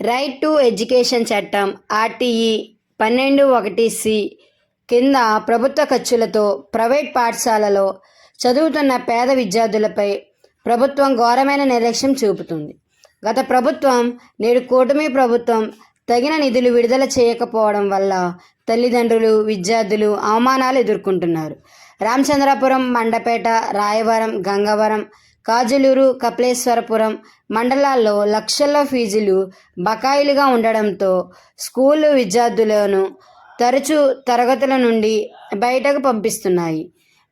Right to education చట్టం RTE 12(1)(c) కింద ప్రభుత్వ ఖర్చులతో ప్రైవేట్ పాఠశాలలో చదువుతున్న పేద విద్యార్థులపై ప్రభుత్వం ఘోరమైన నిర్లక్ష్యం చూపుతుంది. గత ప్రభుత్వం, నేడు కూటమి ప్రభుత్వం తగిన నిధులు విడుదల చేయకపోవడం వల్ల తల్లిదండ్రులు, విద్యార్థులు అవమానాలు ఎదుర్కొంటున్నారు. రామచంద్రపురం, మండపేట, రాయవరం, గంగవరం, కాజులూరు, కపిలేశ్వరపురం మండలాల్లో లక్షల్లో ఫీజులు బకాయిలుగా ఉండడంతో స్కూలు విద్యార్థులను తరచూ తరగతుల నుండి బయటకు పంపిస్తున్నాయి.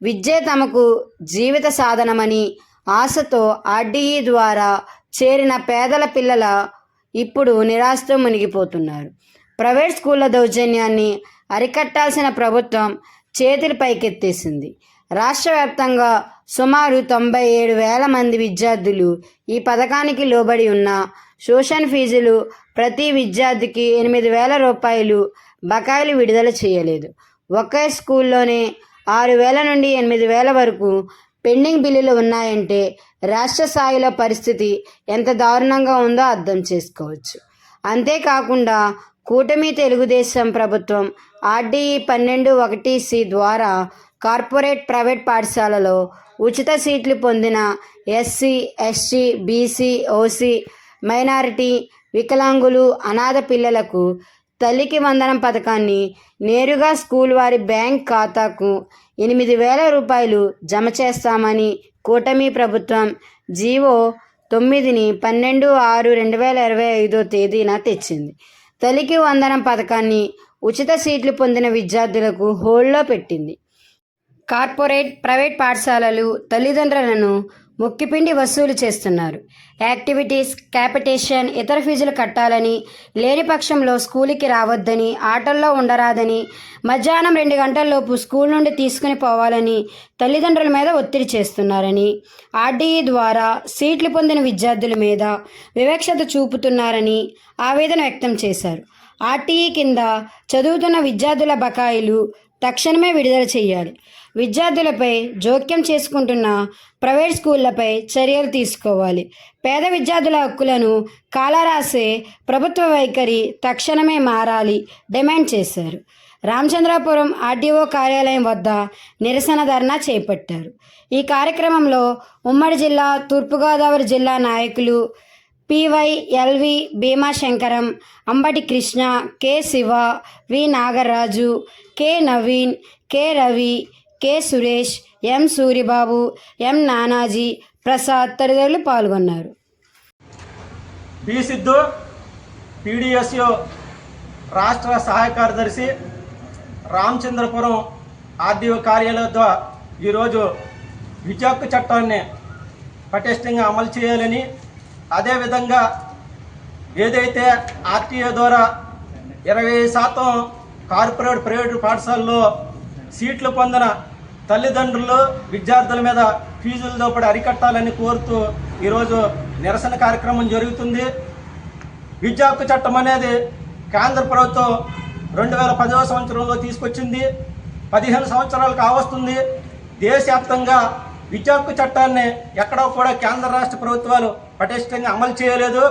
విద్యే తమకు జీవిత సాధనమని ఆశతో ఆర్టీఈ ద్వారా చేరిన పేదల పిల్లల ఇప్పుడు నిరాశతో మునిగిపోతున్నారు. ప్రైవేట్ స్కూళ్ల దౌర్జన్యాన్ని అరికట్టాల్సిన ప్రభుత్వం చేతులు పైకెత్తేసింది. రాష్ట్ర వ్యాప్తంగా సుమారు 97,000 మంది విద్యార్థులు ఈ పథకానికి లోబడి ఉన్న ట్యూషన్ ఫీజులు ప్రతి విద్యార్థికి 8,000 రూపాయలు బకాయిలు విడుదల చేయలేదు. ఒకే స్కూల్లోనే 6,000 నుండి 8,000 వరకు పెండింగ్ బిల్లులు ఉన్నాయంటే రాష్ట్ర స్థాయిలో పరిస్థితి ఎంత దారుణంగా ఉందో అర్థం చేసుకోవచ్చు. అంతేకాకుండా కూటమి తెలుగుదేశం ప్రభుత్వం ఆర్టీఈ 12(1)(c) ద్వారా కార్పొరేట్ ప్రైవేట్ పాఠశాలలో ఉచిత సీట్లు పొందిన SC, ST, BC, OC, minority, వికలాంగులు, అనాథ పిల్లలకు తల్లికి వందనం పథకాన్ని నేరుగా స్కూల్ వారి బ్యాంక్ ఖాతాకు 8,000 రూపాయలు జమ చేస్తామని కూటమి ప్రభుత్వం జీవో 9ని 12/6/2025 తేదీన తెచ్చింది. తల్లికి వందనం పథకాన్ని ఉచిత సీట్లు పొందిన విద్యార్థులకు హోల్డ్లో పెట్టింది. కార్పొరేట్ ప్రైవేట్ పాఠశాలలు తల్లిదండ్రులను ముక్కిపిండి వసూలు చేస్తున్నారు. యాక్టివిటీస్, క్యాపిటేషన్, ఇతర ఫీజులు కట్టాలని, లేని పక్షంలో స్కూలుకి రావద్దని, ఆటల్లో ఉండరాదని, మధ్యాహ్నం 2 గంటల్లోపు స్కూల్ నుండి తీసుకుని పోవాలని తల్లిదండ్రుల మీద ఒత్తిడి చేస్తున్నారని, ఆర్టీఈ ద్వారా సీట్లు పొందిన విద్యార్థుల మీద వివక్షత చూపుతున్నారని ఆవేదన వ్యక్తం చేశారు. ఆర్టీఈ కింద చదువుతున్న విద్యార్థుల బకాయిలు తక్షణమే విడుదల చేయాలి. విద్యార్థులపై జోక్యం చేసుకుంటున్న ప్రైవేట్ స్కూళ్లపై చర్యలు తీసుకోవాలి. పేద విద్యార్థుల హక్కులను కాలరాసే ప్రభుత్వ వైఖరి తక్షణమే మారాలి డిమాండ్ చేశారు. రామచంద్రపురం ఆర్డీఓ కార్యాలయం వద్ద నిరసన ధర్నా చేపట్టారు. ఈ కార్యక్రమంలో ఉమ్మడి జిల్లా, తూర్పుగోదావరి జిల్లా నాయకులు P Y L V Bhimashankaram, Ambati Krishna, K Siva, V Nagaraju, K Naveen, K Ravi, K Suresh, M Suribabu, M Nanaji, Prasad తదితరులు పాల్గొన్నారు. బి సిద్ధు, పీడిఎస్యు రాష్ట్ర సహాయ కార్యదర్శి, రామచంద్రపురం ఆర్డీఓ కార్యాలయం ద్వారా ఈరోజు విద్యా హక్కు చట్టాన్ని పటిష్టంగా అమలు చేయాలని, అదేవిధంగా ఏదైతే ఆర్టీఏ ద్వారా 20% కార్పొరేట్ ప్రైవేటు పాఠశాలలో సీట్లు పొందిన తల్లిదండ్రులు, విద్యార్థుల మీద ఫీజులతో పాటు అరికట్టాలని కోరుతూ ఈరోజు నిరసన కార్యక్రమం జరుగుతుంది. విద్యా హక్కు చట్టం అనేది కేంద్ర ప్రభుత్వం 2010వ సంవత్సరంలో తీసుకొచ్చింది. 15 సంవత్సరాలు కావస్తుంది. దేశవ్యాప్తంగా విద్యా హక్కు చట్టాన్ని ఎక్కడో కూడా కేంద్ర రాష్ట్ర ప్రభుత్వాలు పటిష్టంగా అమలు చేయలేదు.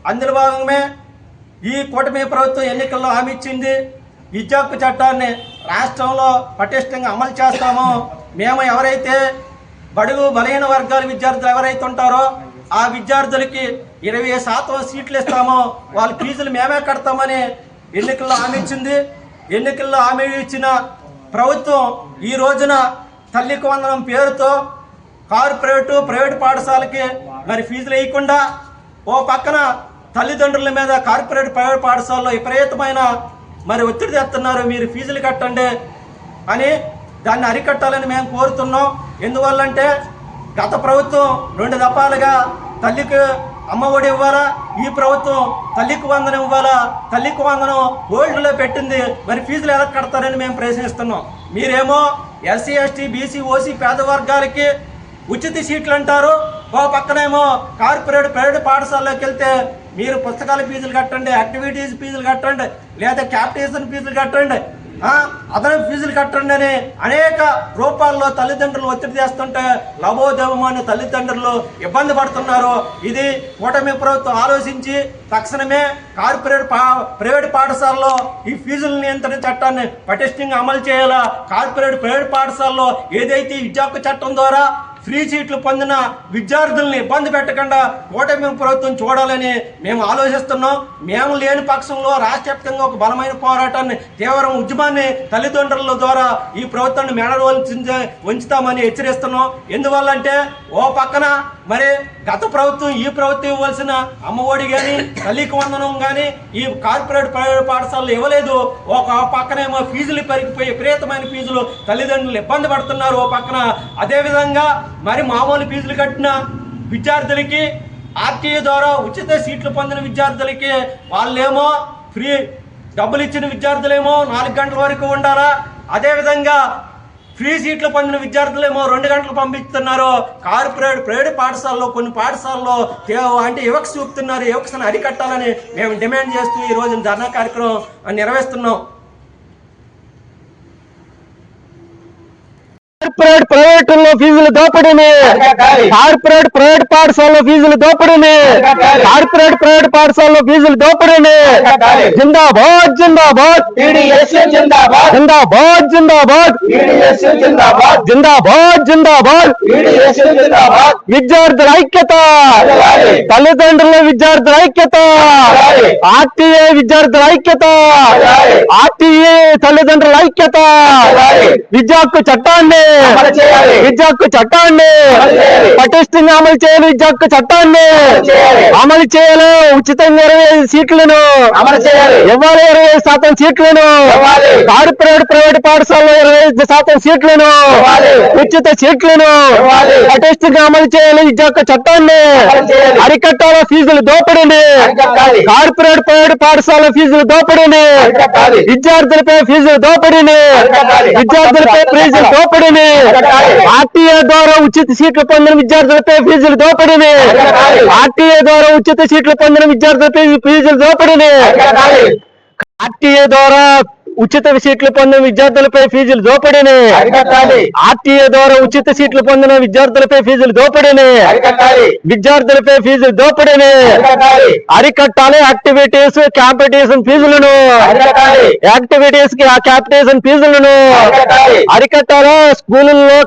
అందులో భాగంగా ఈ కూటమి ప్రభుత్వం ఎన్నికల్లో హామీ ఇచ్చింది. విద్యా హక్కు చట్టాన్ని రాష్ట్రంలో పటిష్టంగా అమలు చేస్తామో, మేము ఎవరైతే బడుగు బలహీన వర్గాల విద్యార్థులు ఎవరైతే ఉంటారో ఆ విద్యార్థులకి 20% సీట్లు ఇస్తామో వాళ్ళ ఫీజులు మేమే కడతామని ఎన్నికల్లో హామీ ఇచ్చింది. ఎన్నికల్లో హామీ ఇచ్చిన ప్రభుత్వం ఈ రోజున తల్లికి వందనం పేరుతో కార్పొరేటు ప్రైవేటు పాఠశాలకి మరి ఫీజులు వేయకుండా ఓ పక్కన తల్లిదండ్రుల మీద కార్పొరేట్ ప్రైవేట్ పాఠశాలలో విపరీతమైన మరి ఒత్తిడి తెస్తున్నారు. మీరు ఫీజులు కట్టండి అని, దాన్ని అరికట్టాలని మేము కోరుతున్నాం. ఎందువల్లంటే గత ప్రభుత్వం 2 దఫాలుగా తల్లికి అమ్మఒడి ఇవ్వాలా, ఈ ప్రభుత్వం తల్లికి వందనం ఇవ్వాలా, తల్లికి వందనం గోల్డ్లో పెట్టింది. మరి ఫీజులు ఎలా కడతారని మేము ప్రశ్నిస్తున్నాం. మీరేమో ఎస్సీ, ఎస్టీ, బీసీ, ఓసీ పేద వర్గాలకి ఉచిత సీట్లు అంటారు. ఓ పక్కనేమో కార్పొరేట్ ప్రైవేట్ పాఠశాలలోకి వెళ్తే మీరు పుస్తకాల ఫీజులు కట్టండి, యాక్టివిటీస్ ఫీజులు కట్టండి, లేదా క్యాపిటేషన్ ఫీజులు కట్టండి, అదనపు ఫీజులు కట్టండి అని అనేక రూపాల్లో తల్లిదండ్రులు ఒత్తిడి చేస్తుంటే లబోదేవమని తల్లిదండ్రులు ఇబ్బంది పడుతున్నారు. ఇది కూటమి ప్రభుత్వం ఆలోచించి తక్షణమే ప్రైవేట్ పాఠశాలలో ఈ ఫీజుల నియంత్రణ చట్టాన్ని పటిష్టంగా అమలు చేయాలా. ప్రైవేట్ పాఠశాలలో ఏదైతే విద్యా హక్కు చట్టం ద్వారా ఫ్రీ సీట్లు పొందిన విద్యార్థుల్ని ఇబ్బంది పెట్టకుండా కూటమి ప్రభుత్వం చూడాలని మేము ఆలోచిస్తున్నాం. మేము లేని పక్షంలో రాష్ట్ర వ్యాప్తంగా ఒక బలమైన పోరాటాన్ని తీవ్ర ఉద్యమాన్ని తల్లిదండ్రుల ద్వారా ఈ ప్రభుత్వాన్ని ఉంచుతామని హెచ్చరిస్తున్నాం. ఎందువల్లంటే ఓ పక్కన మరి గత ప్రభుత్వం ఈ ప్రభుత్వం ఇవ్వాల్సిన అమ్మఒడి కానీ తల్లికి వందనం కానీ ఈ ప్రైవేట్ పాఠశాలలు ఇవ్వలేదు. ఒక పక్కనేమో ఫీజులు పెరిగిపోయి విపరీతమైన ఫీజులు తల్లిదండ్రులు ఇబ్బంది పడుతున్నారు. ఓ పక్కన అదేవిధంగా మరి మామూలు ఫీజులు కట్టిన విద్యార్థులకి ఆర్టీఏ ద్వారా ఉచిత సీట్లు పొందిన విద్యార్థులకి వాళ్ళేమో ఫ్రీ డబ్బులు ఇచ్చిన విద్యార్థులేమో 4 గంటల వరకు ఉండాలా. అదేవిధంగా ఫ్రీ సీట్లు పొందిన విద్యార్థులేమో 2 గంటలు పంపిస్తున్నారు. ప్రైవేట్ పాఠశాలలో కొన్ని పాఠశాలలో అంటే వివక్ష చూపుతున్నారు. వివక్షను అరికట్టాలని మేము డిమాండ్ చేస్తూ ఈ రోజు ధర్నా కార్యక్రమం నిర్వహిస్తున్నాం. ప్రైవేటుల్లో ఫీజులు దోపిడీని, ప్రైవేట్ పాఠశాలలో ఫీజులు దోపిడీని, ప్రైవేట్ పాఠశాలలో ఫీజులు దోపిడీని. జిందాబాద్ జిందాబాద్ జిందాబాద్ జిందాబాద్ జిందాబాద్ జిందాబాద్. విద్యార్థుల ఐక్యత, తల్లిదండ్రుల విద్యార్థుల ఐక్యత, ఆర్టీఏ విద్యార్థుల ఐక్యత, ఆర్టీఏ తల్లిదండ్రుల ఐక్యత. విద్యా హక్కు చట్టాన్ని పటిష్టంగా అమలు చేయాలి. విద్యా హక్కు చట్టాన్ని అమలు చేయాలి. ఉచితంగా 25 సీట్లను ఇవ్వాలి. 25% సీట్లను ప్రైవేట్ పాఠశాలలో 25% సీట్లను ఉచిత సీట్లను పటిష్టంగా అమలు చేయాలి. విద్యా హక్కు చట్టాన్ని అరికట్టాల ఫీజులు దోపిడీని, ప్రైవేట్ పాఠశాల ఫీజులు దోపిడీని, విద్యార్థులపై ఫీజులు దోపిడీని, విద్యార్థులపై ఫీజులు దోపిడీని, ఆర్టీఏ ద్వారా ఉచిత సీట్లు పొందిన విద్యార్థులపై ఫీజులు దోపిడీని, ఆర్టీఏ ద్వారా ఉచిత సీట్లు పొందిన విద్యార్థులపై ఫీజులు దోపిడీని, ఆర్టీఏ ద్వారా ఉచిత సీట్లు పొందిన విద్యార్థులపై ఫీజులు దోపిడీని, ఆర్టీఏ ద్వారా ఉచిత సీట్లు పొందిన విద్యార్థులపై ఫీజులు దోపిడీని, విద్యార్థులపై ఫీజులు దోపిడీని అరికట్టాలి. యాక్టివిటీస్ కాంపిటీషన్ ఫీజులను, కాంపిటీషన్ ఫీజులను అరికట్టాలి. స్కూళ్ళలో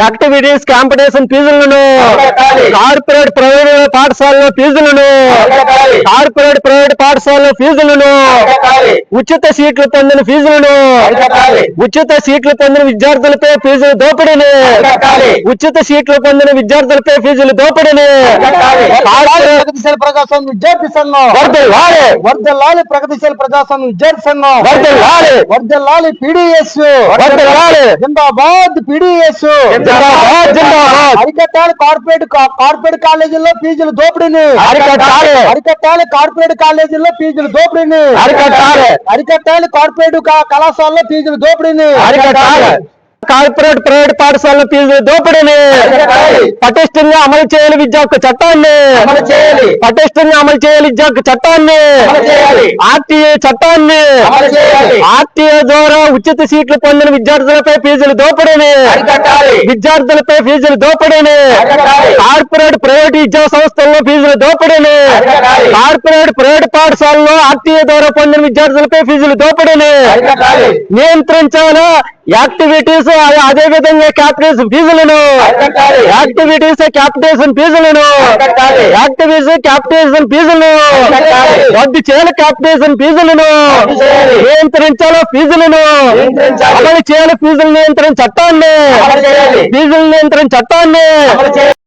యాక్టివిటీస్ కాంపిటీషన్ ఫీజులను, ప్రైవేట్ పాఠశాలలో ఫీజులను, ప్రైవేట్ పాఠశాలలో ఫీజులను, ఉచిత సీట్లు పొందిన ఫీజులను, ఉచిత సీట్లు పొందిన విద్యార్థులపై ఫీజులు దోపిడీని, ఉచిత సీట్లు పొందిన విద్యార్థులపై ఫీజులు దోపిడీని. ప్రగతిశీల ప్రజాస్వామ్య విద్యార్థి సంఘం వర్ధిల్లాలి. ప్రగతిశీల ప్రజాస్వామ్య విద్యార్థి సంఘం వర్ధిల్లాలి. పీడీఎస్ జిందాబాద్. పీడీఎస్ అరికట్టాలి. కార్పొరేట్ కాలేజీల్లో ఫీజులు దోపిడీని అరికట్టాలి. కార్పొరేట్ కాలేజీల్లో ఫీజులు దోపిడీని అరికట్టాలి. కార్పొరేట్ కళాశాలలో ఫీజులు దోపిడీని అరికట్టాలి. ప్రైవేట్ పాఠశాల ఫీజులు దోపిడీని పటిష్టంగా అమలు చేయాలి. విద్యా హక్కు చట్టాన్ని పటిష్టంగా అమలు చేయాలి. విద్యా హక్కు చట్టాన్ని, ఆర్టీఏ చట్టాన్ని, ఆర్టీఏ ద్వారా ఉచిత సీట్లు పొందిన విద్యార్థులపై ఫీజులు దోపిడీని, విద్యార్థులపై ఫీజులు దోపిడీని, ప్రైవేట్ విద్యా సంస్థల్లో ఫీజులు దోపిడీని, ప్రైవేట్ పాఠశాలలో ఆర్టీఏ ద్వారా పొందిన విద్యార్థులపై ఫీజులు దోపిడీని నియంత్రించాలి. యాక్టివిటీస్ అదే విధంగా క్యాపిటేషన్ ఫీజులను, యాక్టివిటీస్ క్యాపిటేషన్ ఫీజులను, క్యాపిటేషన్ ఫీజులను రద్దు చేయాలి. క్యాపిటేషన్ ఫీజులను నియంత్రించాలి. ఫీజులను అమలు చేయాలి. ఫీజుల నియంత్రణ చట్టాన్ని